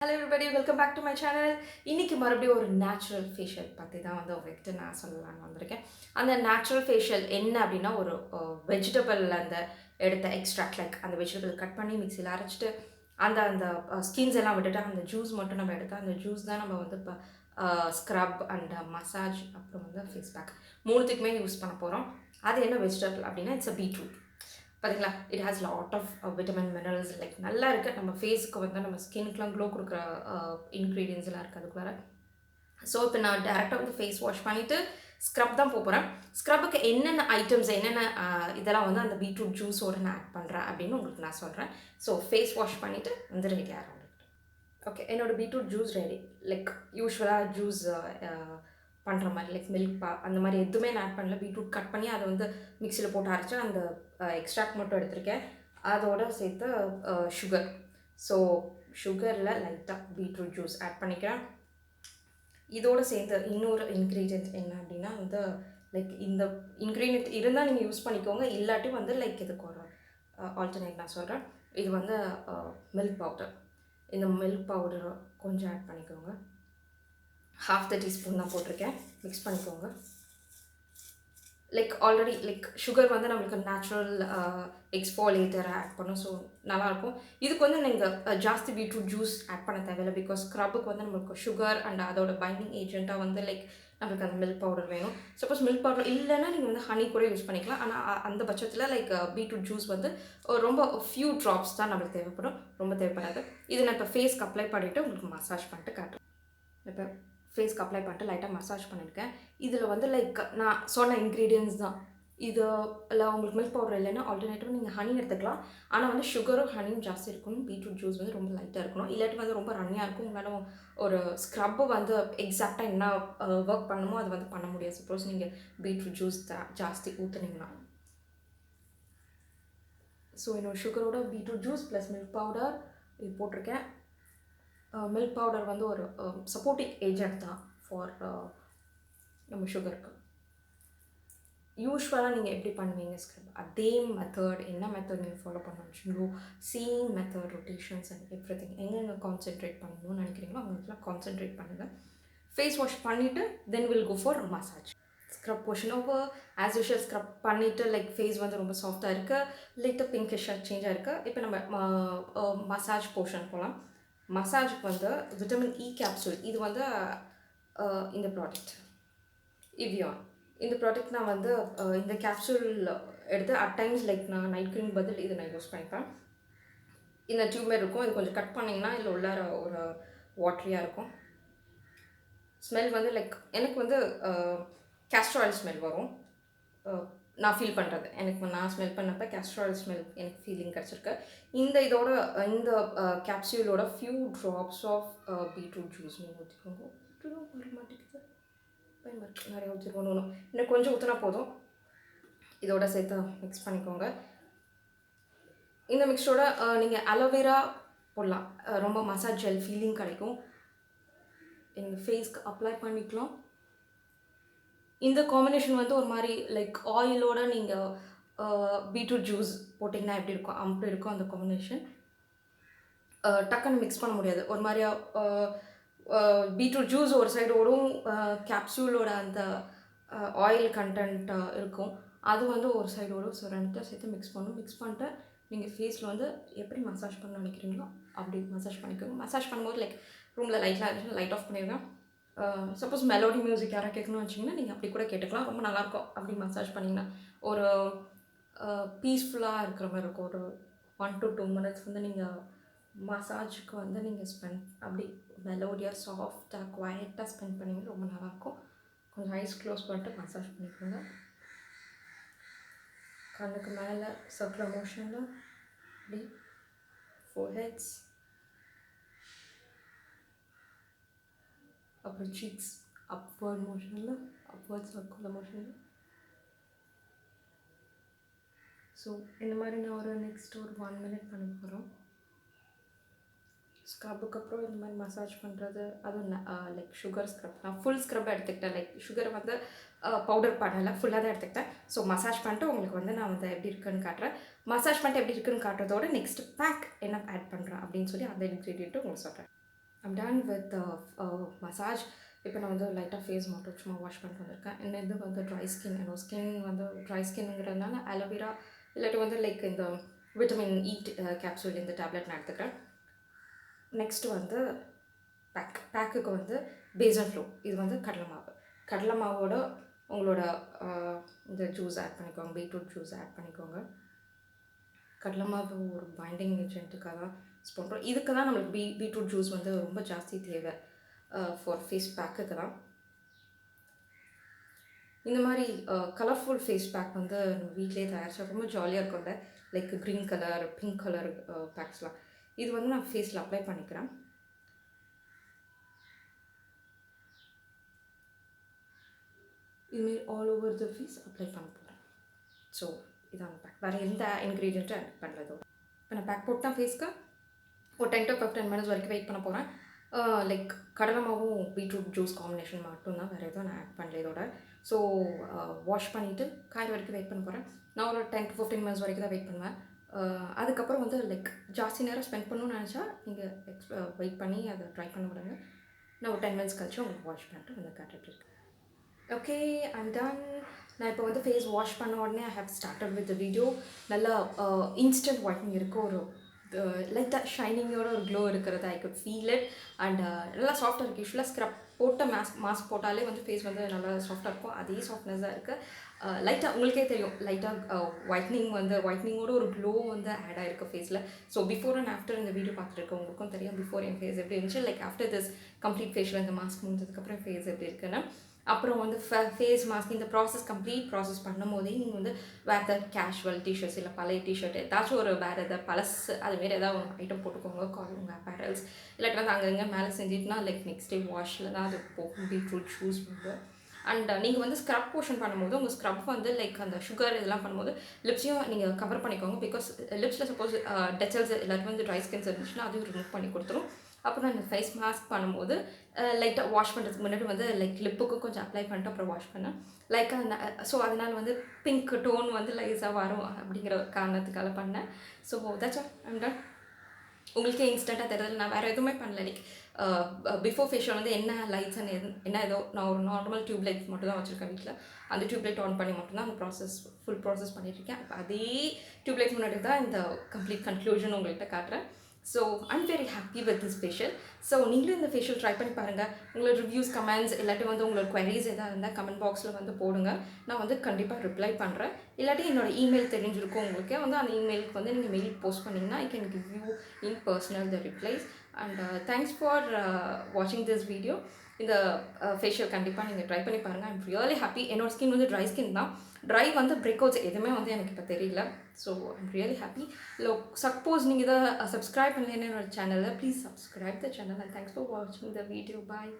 Hello everybody, welcome back to my channel. இன்னைக்கு மறுபடியும் ஒரு நேச்சுரல் ஃபேஷியல் பற்றி தான் வந்து உங்ககிட்ட நான் சொல்லலாம்னு வந்திருக்கேன். அந்த நேச்சுரல் ஃபேஷியல் என்ன அப்படின்னா ஒரு வெஜிடபிள் அந்த எடுத்த எக்ஸ்ட்ராக்ட் லைக் அந்த வெஜிடபிள் கட் பண்ணி மிக்சியில் அரைச்சிட்டு அந்த அந்த ஸ்கின்ஸ் எல்லாம் விட்டுட்டு அந்த ஜூஸ் மட்டும் நம்ம எடுத்து அந்த ஜூஸ் தான் நம்ம வந்து இப்போ ஸ்க்ரப் அண்ட் மசாஜ் அப்புறம் வந்து ஃபேஸ் பேக் மூணுத்துக்குமே யூஸ் பண்ண போகிறோம். அது என்ன வெஜிடபிள் அப்படின்னா இட்ஸ் அ பீட்ரூட். பார்த்தீங்களா, it has lot of vitamin minerals like நல்லா இருக்குது. நம்ம ஃபேஸுக்கு வந்து நம்ம ஸ்கின்னுக்குலாம் க்ளோ கொடுக்குற இன்க்ரீடியன்ஸ்லாம் இருக்குது அதுக்குள்ளார. ஸோ இப்போ நான் டேரெக்டாக வந்து ஃபேஸ் வாஷ் பண்ணிவிட்டு ஸ்க்ரப் தான் போகிறேன். ஸ்க்ரப்புக்கு என்னென்ன ஐட்டம்ஸ் என்னென்ன இதெல்லாம் வந்து அந்த பீட்ரூட் ஜூஸோடு நான் ஆட் பண்ணுறேன் அப்படின்னு உங்களுக்கு நான் சொல்கிறேன். ஸோ ஃபேஸ் வாஷ் பண்ணிவிட்டு வந்து ரெடி ஆகிறேன். ஓகே, என்னோடய பீட்ரூட் ஜூஸ் ரெடி. லைக் யூஸ்வலாக ஜூஸ் பண்ணுற மாதிரி லைக் மில்க் அந்த மாதிரி எதுவுமே நான் ஆட் பண்ணல. பீட்ரூட் கட் பண்ணி அதை வந்து மிக்சியில் போட்டு அரைச்சி அந்த எக்ஸ்ட்ராக்ட் மட்டும் எடுத்திருக்கேன். அதோடு சேர்த்து சுகர். ஸோ சுகரில் லைட்டாக பீட்ரூட் ஜூஸ் ஆட் பண்ணிக்கிறேன். இதோடு சேர்ந்து இன்னொரு இன்க்ரீடியன்ட் என்ன அப்படின்னா வந்து லைக் இந்த இன்க்ரீடியன்ட் இருந்தால் நீங்கள் யூஸ் பண்ணிக்கோங்க, இல்லாட்டி வந்து லைக் இதுக்கு ஒரு ஆல்டர்னேட் நான் சொல்கிறேன். இது வந்து மில்க் பவுடர். இந்த மில்க் பவுடரை கொஞ்சம் ஆட் பண்ணிக்கோங்க. ½ டீஸ்பூன் தான் போட்டிருக்கேன். மிக்ஸ் பண்ணிக்கோங்க. லைக் ஆல்ரெடி லைக் சுகர் வந்து நம்மளுக்கு நேச்சுரல் எக்ஸ்ஃபோலியேட்டரை ஆட் பண்ணும். ஸோ நல்லாயிருக்கும். இதுக்கு வந்து நீங்கள் ஜாஸ்தி பீட்ரூட் ஜூஸ் ஆட் பண்ண தேவையில்லை. பிகாஸ் ஸ்க்ரப்புக்கு வந்து நம்மளுக்கு சுகர் அண்ட் அதோட பைண்டிங் ஏஜென்ட்டாக வந்து லைக் நம்மளுக்கு அந்த மில்க் பவுடர் வேணும். சப்போஸ் மில்க் பவுடர் இல்லைன்னா நீங்கள் வந்து ஹனி கூட யூஸ் பண்ணிக்கலாம். ஆனால் அந்த பட்சத்தில் லைக் பீட்ரூட் ஜூஸ் வந்து ரொம்ப ஃபியூ ட்ராப்ஸ் தான் நம்மளுக்கு தேவைப்படும், ரொம்ப தேவைப்படாது. இதை நான் இப்போ ஃபேஸ்க்கு அப்ளை பண்ணிவிட்டு உங்களுக்கு மசாஜ் பண்ணிட்டு காட்டுறேன். இப்போ ஃபேஸ்க்கு அப்ளை பண்ணிட்டு லைட்டாக மசாஜ் பண்ணியிருக்கேன். இதில் வந்து லைக் நான் சொன்ன இன்க்ரீடியன்ஸ் தான். இதில் உங்களுக்கு மில்க் பவுடர் இல்லைன்னா ஆல்டர்னேட்டிவ் நீங்கள் ஹனி எடுத்துக்கலாம். ஆனால் வந்து சுகரும் ஹனியும் ஜாஸ்தி இருக்கணும். பீட்ரூட் ஜூஸ் வந்து ரொம்ப லைட்டாக இருக்கணும், இல்லாட்டி வந்து ரொம்ப ரன்னியாக இருக்கும். உங்களால் ஒரு ஸ்க்ரப்பு வந்து எக்ஸாக்டாக என்ன ஒர்க் பண்ணுமோ அது வந்து பண்ண முடியாது. சப்போஸ் நீங்கள் பீட்ரூட் ஜூஸ் ஜாஸ்தி ஊற்றுனீங்கன்னா. ஸோ என்னோடய சுகரோட beetroot juice plus milk powder இது போட்டிருக்கேன். மில்க் பவுடர் வந்து ஒரு சப்போர்ட்டிங் ஏஜென்ட் தான் ஃபார் நம்ம சுகருக்கு. யூஸ்வலாக நீங்கள் எப்படி பண்ணுவீங்க ஸ்க்ரப், அதே மெத்தட் என்ன மெத்தட் நீங்கள் ஃபாலோ பண்ண வச்சுங்களோ same method rotations and everything எங்கெங்கே கான்சென்ட்ரேட் பண்ணணும்னு நினைக்கிறீங்களோ அவங்களுக்குலாம் கான்சென்ட்ரேட் பண்ணுங்கள். ஃபேஸ் வாஷ் பண்ணிவிட்டு then will go for massage. Scrub portion over as usual scrub பண்ணிவிட்டு லைக் ஃபேஸ் வந்து ரொம்ப சாஃப்டாக இருக்குது, லைட்டாக பிங்கிஷாக சேஞ்சாக இருக்குது. இப்போ நம்ம மசாஜ் போர்ஷன் போகலாம். மசாஜுக்கு வந்து விட்டமின் இ கேப்சூல். இது வந்து இந்த ப்ராடக்ட் இவியான். இந்த ப்ராடக்ட் நான் வந்து இந்த கேப்சூல் எடுத்து அட் டைம்ஸ் லைக் நான் நைட் க்ரீம் பதில் இதை நான் யூஸ் பண்ணிப்பேன். இந்த டியூப் மாதிரி இருக்கும், இது கொஞ்சம் கட் பண்ணிங்கன்னா இதில் உள்ளார ஒரு வாட்டரியாக இருக்கும். ஸ்மெல் வந்து லைக் எனக்கு வந்து கேஸ்டர் ஆயில் ஸ்மெல் வரும். நான் ஃபீல் பண்ணுறது எனக்கு நான் ஸ்மெல் பண்ணப்போ கேஸ்டர் ஆயில் ஸ்மெல் எனக்கு ஃபீலிங் கிடச்சிருக்கு. இதோட இந்த கேப்சியூலோட few drops of beetroot juice நீங்கள் ஊற்றிக்கோங்க. வர மாட்டேங்குது, பயமாக நிறைய ஊற்றிக்கணும். இன்னும் கொஞ்சம் ஊற்றினா போதும். இதோட சேர்த்து மிக்ஸ் பண்ணிக்கோங்க. இந்த மிக்ஸோட நீங்கள் அலோவேரா போடலாம், ரொம்ப மசாஜ் ஜெல் ஃபீலிங் கிடைக்கும். எங்கள் ஃபேஸ்க்கு அப்ளை பண்ணிக்கலாம். இந்த காம்பினேஷன் வந்து ஒரு மாதிரி லைக் ஆயிலோட நீங்கள் பீட்ரூட் ஜூஸ் போட்டிங்கன்னா எப்படி இருக்கும் அப்படி இருக்கும் அந்த காம்பினேஷன். டக்குன்னு மிக்ஸ் பண்ண முடியாது. ஒரு மாதிரியா பீட்ரூட் ஜூஸ் ஒரு சைடு ஓடும், கேப்சூலோட அந்த ஆயில் கண்டென்ட் இருக்கும், அது வந்து ஒரு சைடு ஓடும். ஸோ ரெண்டுத்தையும் சேர்த்து மிக்ஸ் பண்ணிட்டு நீங்கள் ஃபேஸில் வந்து எப்படி மசாஜ் பண்ண நினைக்கிறீங்களோ அப்படி மசாஜ் பண்ணிக்கோங்க. மசாஜ் பண்ணும்போது லைக் ரூமில் லைட்லாம் இருந்துச்சு லைட் ஆஃப் பண்ணிடுங்க. சப்போஸ் மெலோடி மியூசிக் யாராவது கேட்கணும்னு வச்சிங்கன்னா நீங்கள் அப்படி கூட கேட்டுக்கலாம். ரொம்ப நல்லாயிருக்கும் அப்படி மசாஜ் பண்ணிங்கன்னா. ஒரு பீஸ்ஃபுல்லாக இருக்கிற மாதிரி இருக்கும். ஒரு 1 to 2 minutes வந்து நீங்கள் மசாஜுக்கு வந்து நீங்கள் ஸ்பெண்ட் அப்படி மெலோடியாக சாஃப்டாக குவைட்டாக ஸ்பெண்ட் பண்ணிங்கன்னா ரொம்ப நல்லாயிருக்கும். கொஞ்சம் ஐஸ் க்ளோஸ் பண்ணிட்டு மசாஜ் பண்ணிக்கோங்க. கண்ணுக்கு மேலே சர்க்குலர் மோஷனில் அப்படி ஃபோர்ஹெட்ஸ், அப்புறம் சீக்ஸ் அப்வர்ட் மோஷனில், அப்வர்ட் சர்க்குலர் மோஷனில். ஸோ இந்த மாதிரி நான் ஒரு நெக்ஸ்ட் ஒரு 1 minute பண்ண போகிறோம். ஸ்க்ரப்புக்கு அப்புறம் இந்த மாதிரி மசாஜ் பண்ணுறது அதுவும் லைக் சுகர் ஸ்க்ரப். நான் ஃபுல் ஸ்க்ரப் எடுத்துக்கிட்டேன், லைக் சுகரை வந்து பவுடர் பண்ணலை, ஃபுல்லாக தான் எடுத்துக்கிட்டேன். ஸோ மசாஜ் பண்ணிட்டு உங்களுக்கு வந்து நான் வந்து எப்படி இருக்குன்னு காட்டுறேன். மசாஜ் பண்ணிட்டு எப்படி இருக்குன்னு காட்டுறதோட நெக்ஸ்ட் பேக் என்ன ஆட் பண்ணுறேன் அப்படின்னு சொல்லி அந்த இன்க்ரீடியண்ட்டும் உங்களுக்கு சொல்கிறேன். I'm done with massage. இப்போ நான் வந்து லைட்டாக ஃபேஸ் மட்டும் சும்மா வாஷ் பண்ணிட்டு வந்திருக்கேன். என்ன இது வந்து ட்ரை ஸ்கின், என்னோட ஸ்கின் வந்து ட்ரை ஸ்கின்ங்கிறதுனால அலோவேரா இல்லாட்டி வந்து லைக் இந்த விட்டமின் இ கேப்சூல் இந்த டேப்லெட் நான் எடுத்துக்கிறேன். நெக்ஸ்ட்டு வந்து பேக்குக்கு வந்து பேசன் ஃப்ளோ. இது வந்து கடலை மாவோட உங்களோட இந்த ஜூஸ் ஆட் பண்ணிக்கோங்க, பீட்ரூட் ஜூஸ் ஆட் பண்ணிக்கோங்க. கடலை மாவு ஒரு பைண்டிங் ஏஜென்ட்டுக்காக தான் யூஸ் பண்ணுறோம். இதுக்கு தான் நம்மளுக்கு பீட்ரூட் ஜூஸ் வந்து ரொம்ப ஜாஸ்தி தேவை ஃபார் ஃபேஸ் பேக்குக்கு தான். இந்த மாதிரி கலர்ஃபுல் ஃபேஸ் பேக் வந்து நம்ம வீட்டிலே தயாரிச்சா ரொம்ப ஜாலியாக இருக்கும்ல. Like green colour, pink colour பேக்ஸ்லாம். இது வந்து நான் ஃபேஸில் அப்ளை பண்ணிக்கிறேன். இதுமாரி all over the face apply பண்ண போகிறேன். ஸோ இதான் பேக். வேறு எந்த இன்க்ரீடியண்ட்டும் ஆட் பண்ணுறதோட இப்போ நான் பேக் போட்டு தான் ஃபேஸ்க்கு ஒரு 10 to 15 மினிட்ஸ் வரைக்கும் வெயிட் பண்ண போகிறேன். லைக் கடலை மாவும் பீட்ரூட் ஜூஸ் காம்பினேஷன் மட்டும்தான், வேறு எதுவும் நான் ஆட் பண்ணல இதோட. ஸோ வாஷ் பண்ணிவிட்டு காய் வரைக்கும் வெயிட் பண்ண போகிறேன். நான் ஒரு 10 to 15 மினிட்ஸ் வரைக்கும் தான் வெயிட் பண்ணுவேன். அதுக்கப்புறம் வந்து லைக் ஜாஸ்தி நேரம் ஸ்பெண்ட் பண்ணணும்னு நினச்சா நீங்கள் வெயிட் பண்ணி அதை ட்ரை பண்ண விடுங்க. நான் ஒரு 10 மினிட்ஸ் கழிச்சு உங்களுக்கு வாஷ் பண்ணிட்டு வந்து காட்டுறேன். Okay, I'm ton. நான் இப்போ வந்து ஃபேஸ் வாஷ் பண்ண உடனே I have started with the video. நல்லா இன்ஸ்டன்ட் ஒயிட்னிங் இருக்குது, ஒரு லைட்டாக ஷைனிங்கோட ஒரு க்ளோ இருக்கிறது. I could feel it. And நல்லா சாஃப்டாக இருக்குது. யூஸ்வலாக ஸ்க்ரப் போட்ட மாஸ்க் போட்டாலே வந்து ஃபேஸ் வந்து நல்லா சாஃப்டாக இருக்கும். அதே சாஃப்ட்னஸ் தான் இருக்குது. லைட்டாக உங்களுக்கே தெரியும், லைட்டாக ஒயிட்னிங்கோட ஒரு க்ளோ வந்து ஆட் ஆகிருக்கு ஃபேஸில். ஸோ பிஃபோர் அண்ட் ஆஃப்டர் இந்த வீடியோ பார்த்துருக்கோம், உங்களுக்கும் தெரியும் பிஃபோர் என் ஃபேஸ் எப்படி இருந்துச்சு, like after this complete facial இந்த மாஸ்க் முடிஞ்சதுக்கப்புறம் ஃபேஸ் எப்படி இருக்குன்னு. அப்புறம் வந்து ஃபேஸ் மாஸ்க் இந்த கம்ப்ளீட் ப்ராசஸ் பண்ணும் போதே நீங்கள் வந்து வேறு ஏதாவது கேஷுவல் டிஷர்ட்ஸ் இல்லை பழைய டிஷர்ட் ஏதாச்சும் ஒரு வேறு எதாவது பழசு அதுமாரி ஏதாவது ஒரு ஐட்டம் போட்டுக்கோங்க. உங்கள் அப்பேரல்ஸ் இல்லாட்டி வந்து அங்கங்கே மேலே செஞ்சிட்டுனா லைக் நெக்ஸ்ட் டே வாஷில் தான் அது போகும். பீட்ரூட் ஷூஸ் வந்து அண்ட் நீங்கள் வந்து ஸ்க்ரப் போர்ஷன் பண்ணும்போது உங்கள் ஸ்க்ரப் வந்து லைக் அந்த சுகர் இதெல்லாம் பண்ணும்போது லிப்ஸையும் நீங்கள் கவர் பண்ணிக்கோங்க. பிகாஸ் லிப்ஸில் சப்போஸ் டெச்சல்ஸ் இல்லாட்டி வந்து ட்ரை ஸ்கின்ஸ் இருந்துச்சுன்னா அதையும் ரிமூவ் பண்ணி கொடுத்துரும். அப்புறம் நான் ஃபேஸ் மாஸ்க் பண்ணும்போது லைட்டாக வாஷ் பண்ணுறதுக்கு முன்னாடி வந்து லைக் லிப்புக்கும் கொஞ்சம் அப்ளை பண்ணிட்டு அப்புறம் வாஷ் பண்ணேன். லைக் ஸோ அதனால் வந்து பிங்க் டோன் வந்து லைஸாக வரும் அப்படிங்கிற காரணத்துக்காக பண்ணேன். So that's all, I'm ton. உங்களுக்கே இன்ஸ்டண்ட்டாக தெரியுது, நான் வேறு எதுவுமே பண்ணல. லைக் பிஃபோர் ஃபேஷியல் வந்து என்ன லைட்ஸ் அண்ட் என்ன ஏதோ நான் ஒரு நார்மல் டியூப் லைட் மட்டும் தான் வச்சுருக்கேன் வீட்டில். அந்த டியூப் லைட் ஆன் பண்ணி மட்டும்தான் அந்த ஃபுல் ப்ராசஸ் பண்ணிகிட்ருக்கேன். அதே டியூப் லைட் முன்னாடி தான் இந்த கம்ப்ளீட் கன்க்ளூஷன் உங்கள்கிட்ட காட்டுறேன். So I'm very happy with this facial. So நீங்களும் இந்த ஃபேஷியல் ட்ரை பண்ணி பாருங்கள். உங்களோட ரிவ்யூஸ், கமெண்ட்ஸ் இல்லாட்டி வந்து உங்களோட குவரிஸ் எதாவது இருந்தால் கமெண்ட் பாக்ஸில் வந்து போடுங்க. நான் வந்து கண்டிப்பாக ரிப்ளை பண்ணுறேன். இல்லாட்டி என்னோடய இமெயில் தெரிஞ்சிருக்கும் உங்களுக்கு, வந்து அந்த இமெயிலுக்கு வந்து நீங்கள் மெயில் போஸ்ட் பண்ணிங்கன்னா I can give you in personal the replies. And thanks for வாட்சிங் திஸ் வீடியோ. இந்த ஃபேஷியல் கண்டிப்பாக நீங்கள் ட்ரை பண்ணி பாருங்கள். I'm really happy. என்னோடய ஸ்கின் வந்து ட்ரை ஸ்கின் தான். ட்ரை வந்து பிரேக் அவுட்ஸ் எதுவுமே வந்து எனக்கு இப்போ தெரியல. So I'm really happy. Suppose நீங்கள் இதை சப்ஸ்கிரைப் பண்ணலைன்னு என்னோட சேனலில் please subscribe the channel. And thanks for வாட்சிங் த வீடியோ. பாய்.